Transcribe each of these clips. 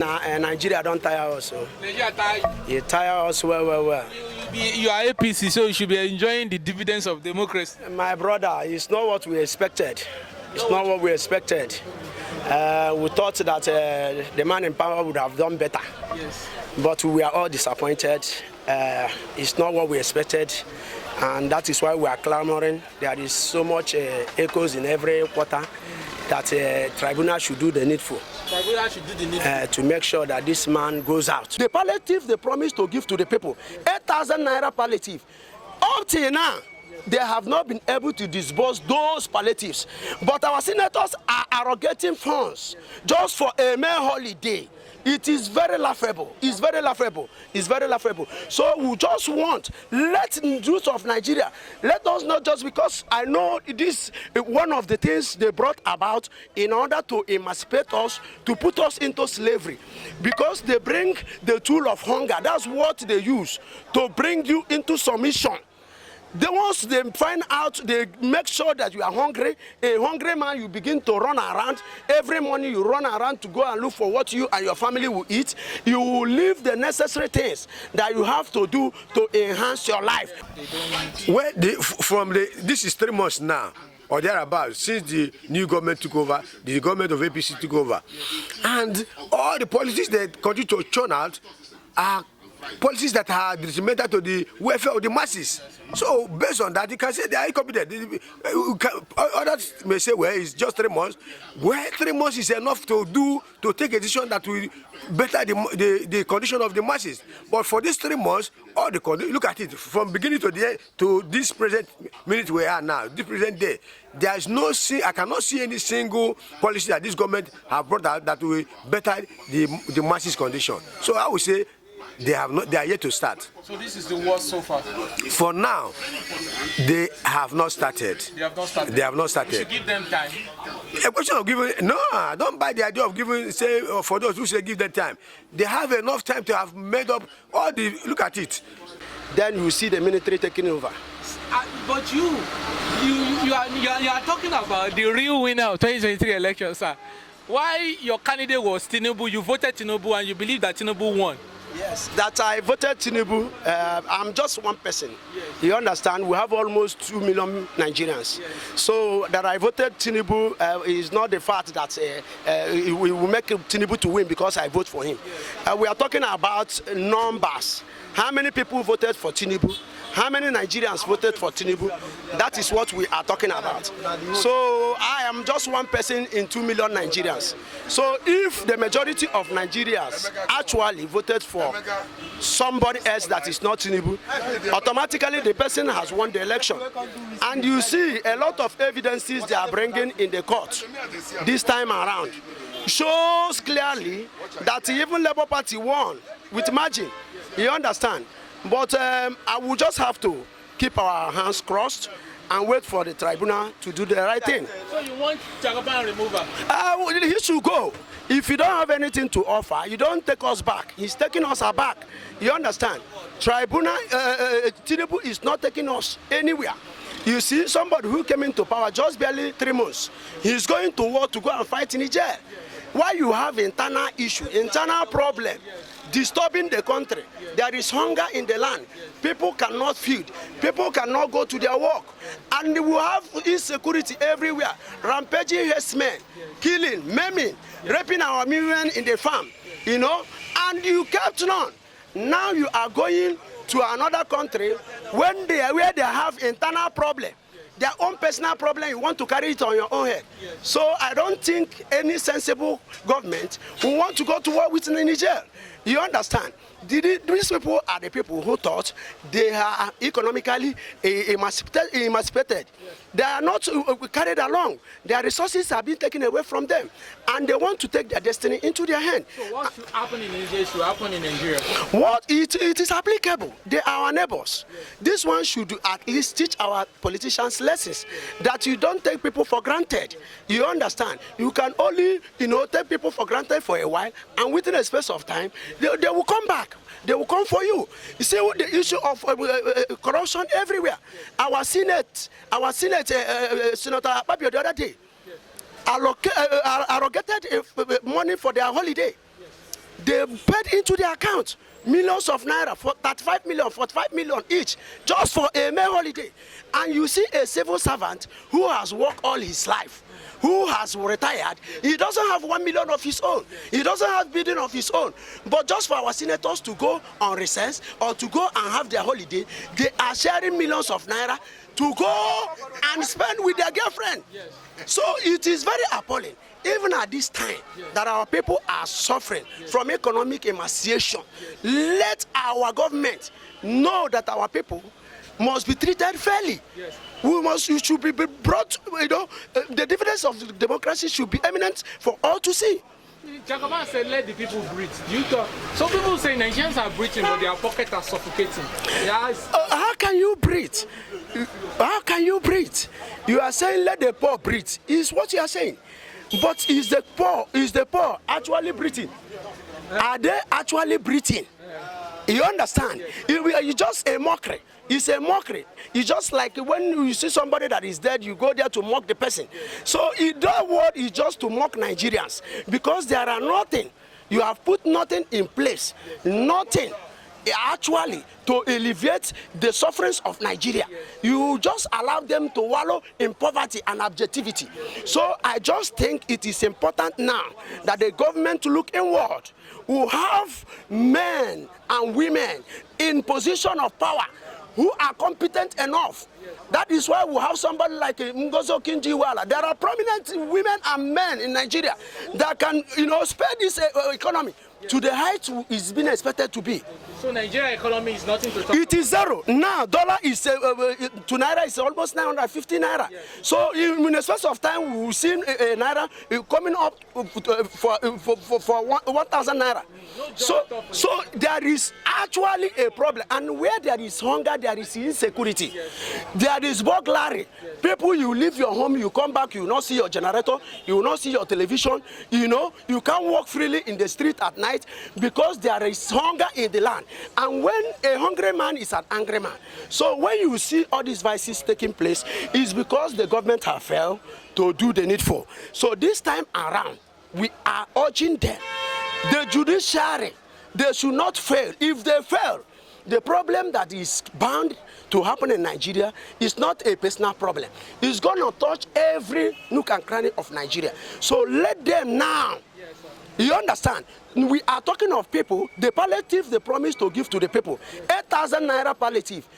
Nigeria don't tire us. Nigeria tire you? You tire us well. You are APC, so you should be enjoying the dividends of democracy. My brother, it's not what we expected. It's not what we expected. We thought that the man in power would have done better. Yes. But we are all disappointed. It's not what we expected. And that is why we are clamoring. There is so much echoes in every quarter that tribunal should do the needful. Tribunal should do the needful. To make sure that this man goes out. The palliative they promised to give to the people, 8,000 naira palliative. Up till now, they have not been able to disburse those palliatives. But our senators are arrogating funds just for a mere holiday. It is very laughable. It's very laughable. It's very laughable. So we just want, let the youth of Nigeria, let us not just, because I know this one of the things they brought about in order to emancipate us, to put us into slavery. Because they bring the tool of hunger. That's what they use to bring you into submission. Once they find out, they make sure that you are hungry. A hungry man, you begin to run around. Every morning you run around to go and look for what you and your family will eat. You will leave the necessary things that you have to do to enhance your life. Well, this is 3 months now, or thereabouts, since the new government took over, the government of APC took over. And all the policies that continue to churn out are policies that are detrimental to the welfare of the masses. So based on that, you can say they are incompetent. Others may say, well, it's just 3 months. Well, 3 months is enough to take a decision that will better the condition of the masses. But for these 3 months, all the look at it from beginning to the end to this present minute we are now, this present day. There is I cannot see any single policy that this government have brought out that will better the masses' condition. So I would say, they are yet to start. So this is the worst so far? For now, they have not started. They have not started? They have not started. We should give them time. A question of giving, no, I don't buy the idea of giving, say, for those who say give them time. They have enough time to have made up all the, look at it. Then you see the military taking over. But you are talking about the real winner of 2023 elections, sir. Why your candidate was Tinubu, you voted Tinubu and you believe that Tinubu won? Yes, that I voted Tinubu. I'm just one person. Yes. You understand? We have almost 2 million Nigerians. Yes. So that I voted Tinubu is not the fact that we will make Tinubu to win because I vote for him. Yes. We are talking about numbers. How many people voted for Tinubu? How many Nigerians voted for Tinubu? That is what we are talking about. So I am just one person in 2 million Nigerians. So if the majority of Nigerians actually voted for somebody else that is not Tinubu, automatically the person has won the election. And you see a lot of evidences they are bringing in the court this time around. Shows clearly that even Labour Party won with margin. You understand? But I will just have to keep our hands crossed and wait for the tribunal to do the right thing. So you want Jagaban removal? He should go. If you don't have anything to offer, you don't take us back. He's taking us aback. You understand? Tribunal, Tinubu is not taking us anywhere. You see, somebody who came into power just barely 3 months, he's going to war to go and fight in Niger. Why you have internal issue, internal problem, disturbing the country. There is hunger in the land. People cannot feed. People cannot go to their work. And we have insecurity everywhere. Rampaging herdsmen, killing, maiming, raping our women in the farm, you know, and you kept on. Now you are going to another country where they have internal problem. Their own personal problem, you want to carry it on your own head. So I don't think any sensible government will want to go to war with Niger. You understand? These people are the people who thought they are economically emancipated. They are not carried along. Their resources are being taken away from them. And they want to take their destiny into their hand. So what should happen in Nigeria should happen in Nigeria? What it is applicable. They are our neighbors. Yes. This one should at least teach our politicians lessons. That you don't take people for granted. You understand? You can only, take people for granted for a while, and within a space of time, they will come back. They will come for you. You see the issue of corruption everywhere. Our Senate, Senator Babio the other day, allocated money for their holiday. they paid into the account millions of naira, for 35 million, 45 million each, just for a May holiday. And you see a civil servant who has worked all his life, who has retired, he doesn't have 1 million of his own. He doesn't have bidding of his own. But just for our senators to go on recess or to go and have their holiday, they are sharing millions of naira to go and spend with their girlfriend. So it is very appalling, even at this time, that our people are suffering from economic emaciation. Let our government know that our people must be treated fairly. We should be brought, the dividends of the democracy should be eminent for all to see. Jacoban said, let the people breathe. You talk. Some people say Nigerians are breathing, but their pockets are suffocating. How can you breathe? How can you breathe? You are saying let the poor breathe. Is what you are saying. But is the poor actually breathing? Are they actually breathing? You understand? It's just a mockery. It's a mockery. It's just like when you see somebody that is dead, you go there to mock the person. So that word is just to mock Nigerians, because there are nothing. You have put nothing in place. Nothing actually to alleviate the sufferings of Nigeria. You just allow them to wallow in poverty and objectivity. So I just think it is important now that the government look inward, who have men and women in position of power who are competent enough. That is why we have somebody like Ngozo Kinjiwala. There are prominent women and men in Nigeria that can, spare this economy to the height it's been expected to be. So Nigeria economy is nothing to talk It is zero. Now, dollar is to naira is almost 950 naira. So in a space of time, we will see a naira coming up for 1,000 naira. So there is actually a problem. And where there is hunger, there is insecurity. There is burglary. People, you leave your home, you come back, you will not see your generator, you will not see your television. You can't walk freely in the street at night because there is hunger in the land. And when a hungry man is an angry man. So when you see all these vices taking place, it's because the government have failed to do the needful. So this time around, we are urging them, the judiciary, they should not fail. If they fail, the problem that is bound to happen in Nigeria is not a personal problem. It's going to touch every nook and cranny of Nigeria. So let them now. You understand? We are talking of people, the palliative they promised to give to the people, 8,000 naira palliative.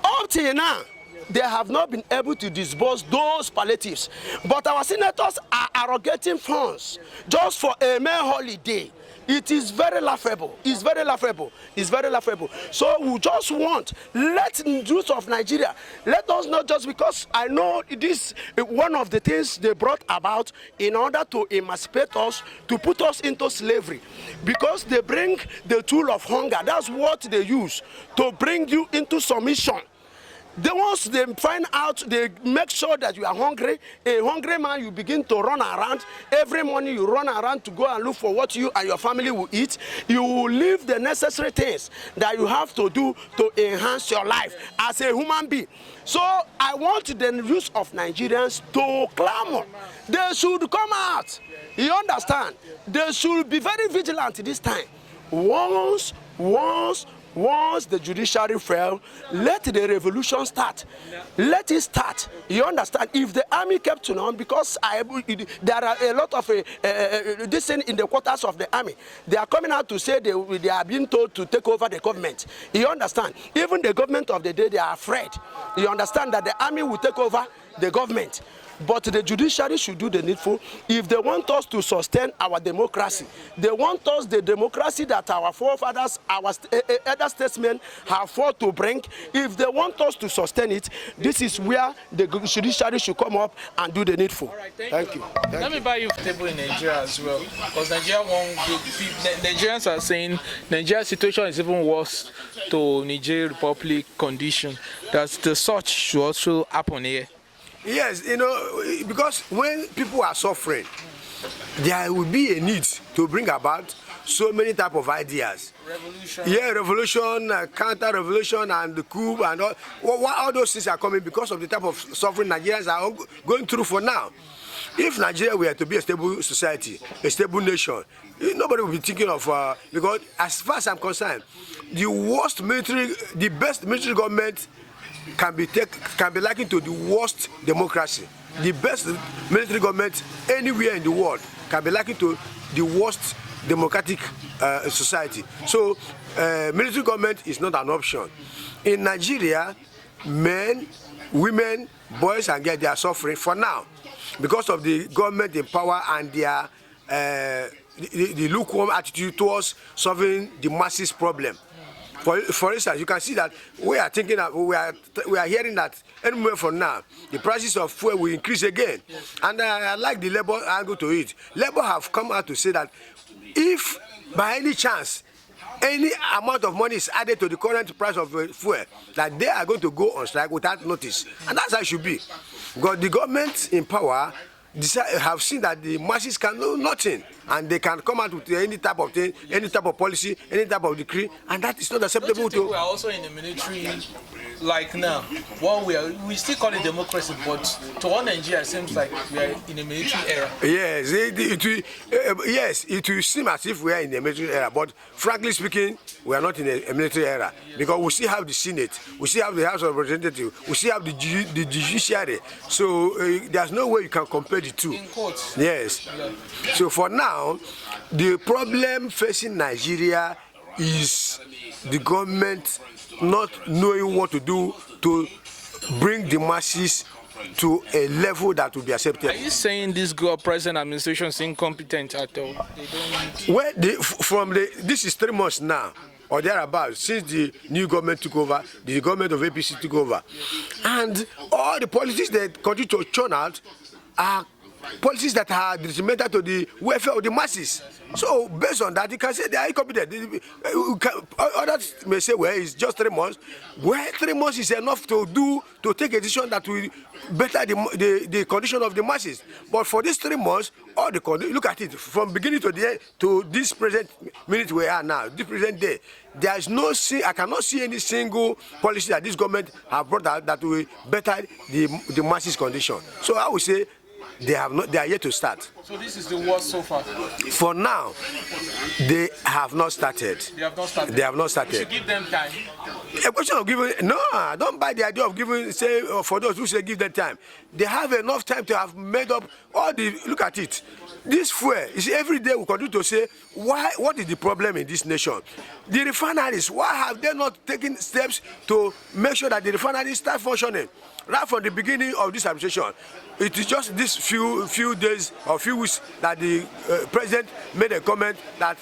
Up till now, they have not been able to disburse those palliatives. But our senators are arrogating funds just for a mere holiday. It is very laughable. It's very laughable. It's very laughable. So we just want, let the youth of Nigeria, let us not just, because I know this one of the things they brought about in order to emancipate us, to put us into slavery. Because they bring the tool of hunger. That's what they use to bring you into submission. Once they find out, they make sure that you are hungry. A hungry man, you begin to run around. Every morning you run around to go and look for what you and your family will eat. You will leave the necessary things that you have to do to enhance your life as a human being. So I want the youth of Nigerians to clamor. They should come out. You understand? They should be very vigilant this time. Once the judiciary fail, let the revolution start. Let it start. You understand? If the army kept on, because there are a lot of this thing in the quarters of the army, they are coming out to say they are being told to take over the government. You understand? Even the government of the day, they are afraid. You understand that the army will take over the government. But the judiciary should do the needful. If they want us to sustain our democracy, they want us the democracy that our forefathers, our elder statesmen have fought to bring. If they want us to sustain it, this is where the judiciary should come up and do the needful. All right, thank you. Let me buy you a table in Nigeria as well, because Nigeria Nigerians are saying Nigeria's situation is even worse to Niger Republic condition. That the such should also happen here. Yes, because when people are suffering, there will be a need to bring about so many type of ideas. Revolution. Yeah, revolution, counter-revolution, and the coup, and all those things are coming because of the type of suffering Nigerians are going through for now. if Nigeria were to be a stable society, a stable nation, nobody will be thinking of, because as far as I'm concerned, the best military government can be likened to the worst democracy. The best military government anywhere in the world can be likened to the worst democratic society. So military government is not an option. In Nigeria, men, women, boys and girls, they are suffering for now because of the government in power and their the lukewarm attitude towards solving the masses problem. For instance, you can see that we are thinking that we are hearing that anywhere from now the prices of fuel will increase again. Yes. And I like the Labour angle to it. Labour have come out to say that if by any chance any amount of money is added to the current price of fuel, that they are going to go on strike without notice, and that's how it should be. Because the government in power have seen that the masses can do nothing, and they can come out with any type of thing, any type of policy, any type of decree, and that is not acceptable. Don't you think we are also in the military like now? Well, we still call it democracy, but to all Nigeria, it seems like we are in a military era. Yes, it will seem as if we are in the military era, but frankly speaking, we are not in a military era, because we still have the Senate, we still have the House of Representatives, we still have the judiciary. So there's no way you can compare the two. In courts. Yes. Yeah. So for now, the problem facing Nigeria is the government not knowing what to do to bring the masses to a level that will be acceptable. Are you saying this present administration is incompetent at all? Well, this is 3 months now, or thereabouts, since the new government took over, the government of APC took over. And all the policies that continue to churn out are policies that are detrimental to the welfare of the masses. So based on that, you can say they are incompetent. Others may say, well, it's just 3 months. Well, 3 months is enough to take a decision that will better the condition of the masses. But for these 3 months, all the look at it from beginning to the end, to this present minute we are now, this present day. There is I cannot see any single policy that this government have brought out that will better the masses condition. So I would say they are yet to start. So this is the worst so far? For now, they have not started. They have not started? They have not started. We should give them time. A question of giving, no, don't buy the idea of giving, say, for those who say give them time. They have enough time to have made up all the, look at it. This fuel, you see, every day we continue to say, what is the problem in this nation? The refineries, why have they not taken steps to make sure that the refineries start functioning? Right from the beginning of this administration, it is just this few days or few weeks that the president made a comment that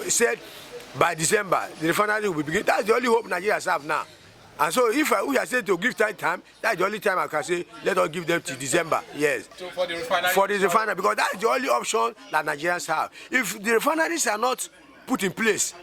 said by December the refinery will begin. That's the only hope Nigerians have now. And so if we are saying to give time, that's the only time I can say let us give them till December. Yes. So for the refinery? For the refinery, because that's the only option that Nigerians have. If the refineries are not put in place,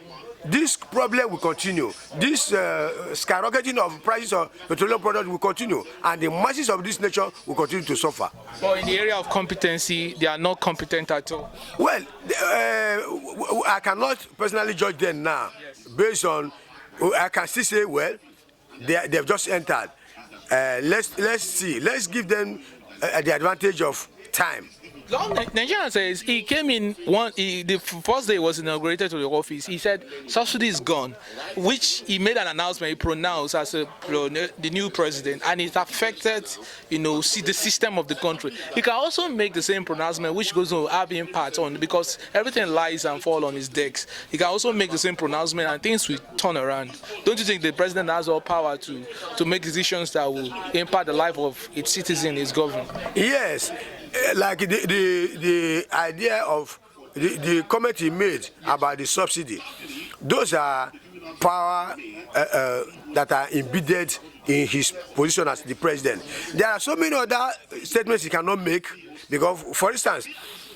this problem will continue. This skyrocketing of prices of petroleum products will continue, and the masses of this nation will continue to suffer. But in the area of competency, they are not competent at all. Well, I cannot personally judge them now. Yes. Based on, I can still say, well, they've just entered. Let's see. Let's give them the advantage of time. Nigerian says he came in the first day he was inaugurated to the office. He said subsidy is gone, which he made an announcement. He pronounced as the new president, and it affected, the system of the country. He can also make the same pronouncement, which goes to have impact on, because everything lies and falls on his decks. He can also make the same pronouncement, and things will turn around. Don't you think the president has all power to make decisions that will impact the life of its citizens, his government? Yes. Like the idea of the comment he made about the subsidy, those are power that are embedded in his position as the president. There are so many other statements he cannot make, because, for instance,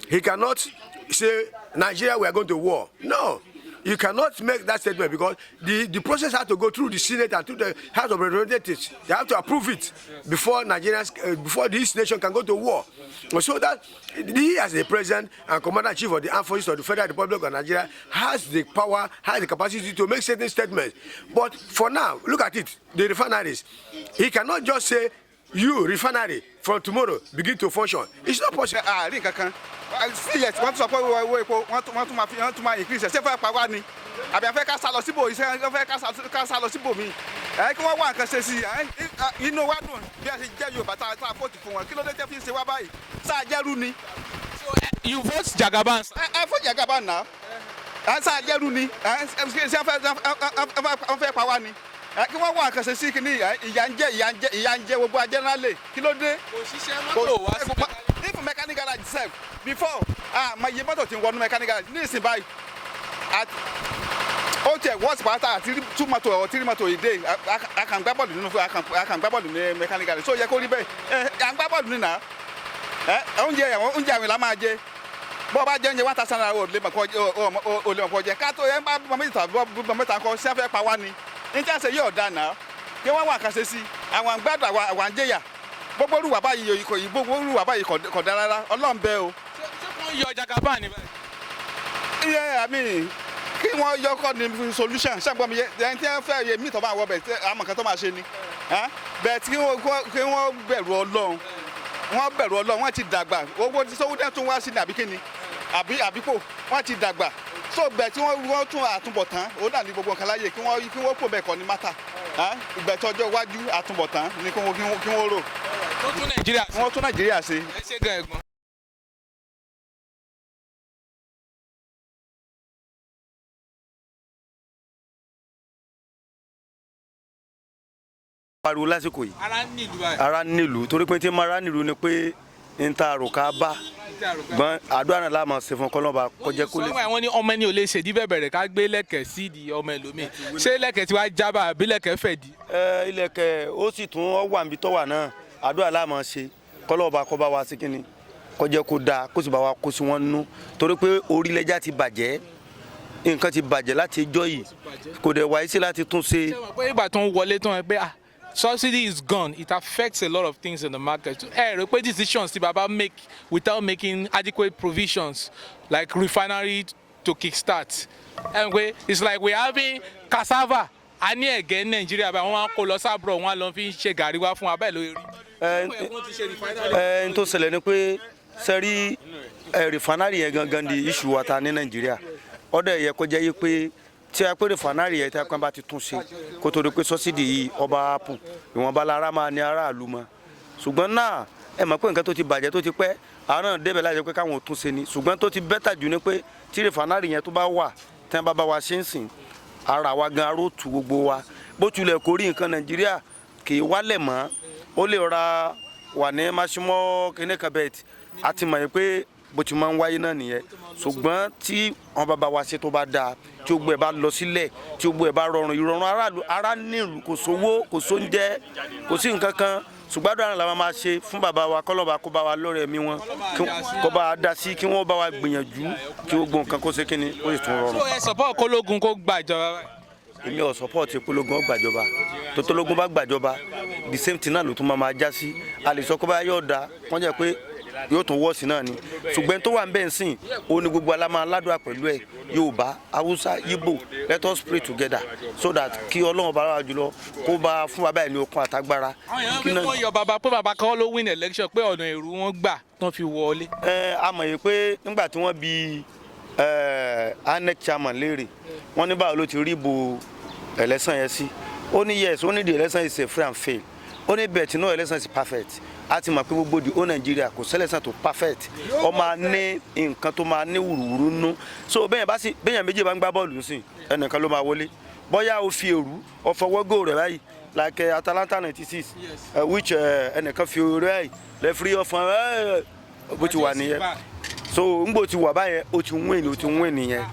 he cannot say, Nigeria, we are going to war. No. You cannot make that statement, because the process has to go through the Senate and through the House of Representatives. They have to approve it before before this nation can go to war. So that he, as the president and commander-in-chief of the armed forces of the Federal Republic of Nigeria, has the power, has the capacity to make certain statements. But for now, look at it, the refineries. He cannot just say, you refinery from tomorrow begin to function. It's not possible. Rí kankan. Sí yes, wọ́n tún sọ pé owó epo wọ́n tún máa increase. Ṣé fẹ́ pa wá ni? Àbí afẹ́ ká sá lọ síbò iṣẹ́ fẹ́ ká sá lọ síbò mi. Kí wọ́n wá nǹkan ṣe sí i. Inú wa dùn bí a ṣe jẹ́ Yorùbá tá a vote fún wọn. Kí ló dé tẹ́ fi ń ṣe wá báyìí? Sáà jẹ́rú ni. You vote Jagaban. Vote Jagaban now. Sáà jẹ́rú ni. Ṣé wọ́n fẹ́ pa wá ni? Kí wọ́n wá nǹkan ṣe sí kíní ìyà ń jẹ gbogbo ajẹ́nálẹ̀. Kí ló dé? Òṣìṣẹ́ mọ́tò wá sí. If mechanic garage itself before ma ye mọ́tò tí ń wọnú mechanic garage ní ìsìn báyìí ó tiẹ̀ wọ́ọ̀sì pátá àti 2 mọ́tò or 3 mọ́tò a day a kàn gbá bọ́ọ̀lù nínú a kàn gbá bọ́ọ̀lù ní mechanic garage so yẹ kó rí bẹ́ẹ̀ à ń gbá bọ́ọ̀lù nínú oúnjẹ àwìn la máa jẹ bọ́ọ̀ bá jẹ́ oúnjẹ 1,000 naira ò lè mọ̀ kọ́ jẹ ká tó yẹ bá bọ́ mẹ́ta kọ́ sí afẹ́ pa wá ni ní tí a ṣe yóò dáa náà kí wọ́n wà kàn ṣe sí àwọn àgbàdo àwọn àjẹyà gbogbo olúwa báyìí gbogbo olúwa báyìí kò dára rárá Ọlọ́run bẹ́ẹ̀ o. Ṣé wọ́n yọ Jagaban ní báyìí? Iye àmì kí wọ́n yọ kọ́ ni solution ṣàgbọ́n mi ẹni tí wọ́n fẹ́ yẹ mí tó máa wọ bẹ̀ àmọ̀ kan tó máa ṣe ni bẹ́ẹ̀ tí wọ́n bẹ̀rù Ọlọ́run wọ́n ti dàgbà owó tí sọ́wọ́dẹ́ tún wá sí ní àbíkíni àbíkò wọ́n ti dàgbà so bẹ́ẹ̀ tí wọ́n tún àtúbọ̀tán ó dà ní gbogbo nǹkan láyè kí wọ́n pò bẹ́ẹ̀ kọ́ ní mátà ìgbẹ̀tọ̀ ọjọ́ iwájú àtúbọ̀tán ni kí wọ́n rò. Wọ́n tún Nàìjíríà ṣe. Ẹ ṣe gan ẹ̀gbọ́n. pariwo lásìkò yìí. Ara nílùú báyìí. Ara nílùú torí pé tí mo ara nílùú ni pé n ta àrò ká bá gbọ́n àdúrà náà láàmú ṣe fún kọ́lọ́ba kọjá kó lè. wọ́n ní ọmọ ẹni ò lè ṣèdí bẹ̀bẹ̀rẹ̀ ká gbé lẹ̀kẹ̀ sídìí ọmọ ẹlòmíì ṣé lẹ̀kẹ̀ tí wàá jábà àbí lẹ̀kẹ̀ fẹ̀ di. Ilẹ̀kẹ̀ ó sì tún wà níbi tó wà náà àdúrà láàmú ṣe kọ́lọ́ba kọ́ bá wa sí kínní kọjá kó dáa kó sì bá wa kó sí wọn nú torí pé orílẹ̀-èdè ti bàjẹ́ nǹkan ti bàjẹ́ láti ẹjọ́ yìí kò dẹ̀ wáyé sí láti tún ṣe. ṣé wọ́n pé ìgbà tó ń wọlé tó ń pẹ́ subsidy is gone. It affects a lot of things in the market. Decisions tí baba make without making adequate provisions like refinery to kickstart. Anyway, it's like we're having cassava. A ní ẹ̀gẹ́ ní Nàìjíríà báyìí wọ́n á kó lọ sábúrò wọ́n á lọ fi ń ṣe gàrí wá fún abẹ́ lórí. N tó ṣẹlẹ̀ ni pé sẹ́rí refinery yẹn gangan di issue wa ta ní Nàìjíríà. Ọ̀dọ̀ yẹ kó jẹ́ yí pé tí a pé refinery yẹn tí a kàn bá ti tún ṣe kó tó di pé subsidy yìí ọba apple ìwọ̀nba lára máa ní aráàlú mọ́ ṣùgbọ́n náà ẹ mọ̀ pé nǹkan tó ti bàjẹ́ tó ti pẹ́ àwọn náà débẹ̀ láti pé káwọn ò tún ṣe ni ṣùgbọ́n tó ti bẹ́tà jù ni pé tí refinery yẹn tó bá wà tí wọ́n bá bá wa ṣe ń sìn ara wa gan aró tu gbogbo wa bó tilẹ̀ kó rí nǹkan Nàìjíríà kì í wálẹ̀ mọ́ ó lè ra wà ní máṣímọ́ kínníkàbẹ́ẹ̀tì àti mọ̀ pé bó ti máa ń wáyé náà nìyẹn ṣùgbọ́n tí wọn bá bá wa ṣe tó bá dáa tí gbogbo ẹ̀ bá lọ sílẹ̀ tí gbogbo ẹ̀ bá rọrùn ìrọ̀rùn aráàlú ara nílùú kò sówó kò sóúnjẹ kò sí nǹkan kan ṣùgbọ́n àdúrà làwọn máa ṣe fún bàbá wa kọ́lọ́ba kó bá wa lọ́rẹ̀ ẹ̀mí wọn kó bá wa dá sí kí wọ́n bá wa gbìyànjú kí gbogbo nǹkan kó ṣe kí ni ó sì tún rọrùn. ṣé ẹ support kólógun kó gbàjọba. èmi ò support kólógun ó gbàjọba tó tólógun bá gbàjọba the same thing náà ló tún máa já sí a lè sọ pé bá yóò da wọ́n jẹ́ pé yóò tún wọ́ọ̀sì náà ni ṣùgbọ́n tó wà ń bẹ́ẹ̀ sìn ó ní gbogbo alámọ̀ aládùá pẹ̀lú ẹ̀ Yorùbá Haúsá Igbo let us pray together so that kí Ọlọ́run bá wà jùlọ kó bá fún bàbá ẹ̀ ní okun àtagbára. àwọn èèyàn fi kọ́ yọ bàbá pé bàbá kan ló win election pé ọ̀nà èrú wọn gbà tán fi wọlé. A mọ̀ yìí pé nígbà tí wọ́n bi INEC chairman léèrè wọ́n ní báwo ló ti rí ìbò election yẹn sí ó ní yes ó ní the election is a free and fair ó ní bet no election is perfect a ti mọ̀ pé gbogbo di ó Nàìjíríà kò sẹ́lẹ̀sán tó perfect ó máa ní nǹkan tó máa ní wùrùwùrù nú so bẹ́yàn méjì bá ń gbá bọ́ọ̀lù sí ẹnìkan ló máa wọlé bóyá o fi èrú o fọwọ́ gò rẹ̀ báyìí like Atalanta 96 which ẹnìkan fi èrú ẹ̀ lẹ́fírí ọ̀fọ̀n bó ti wà nìyẹn so ń gbò ti wà báyẹn o ti win nìyẹn.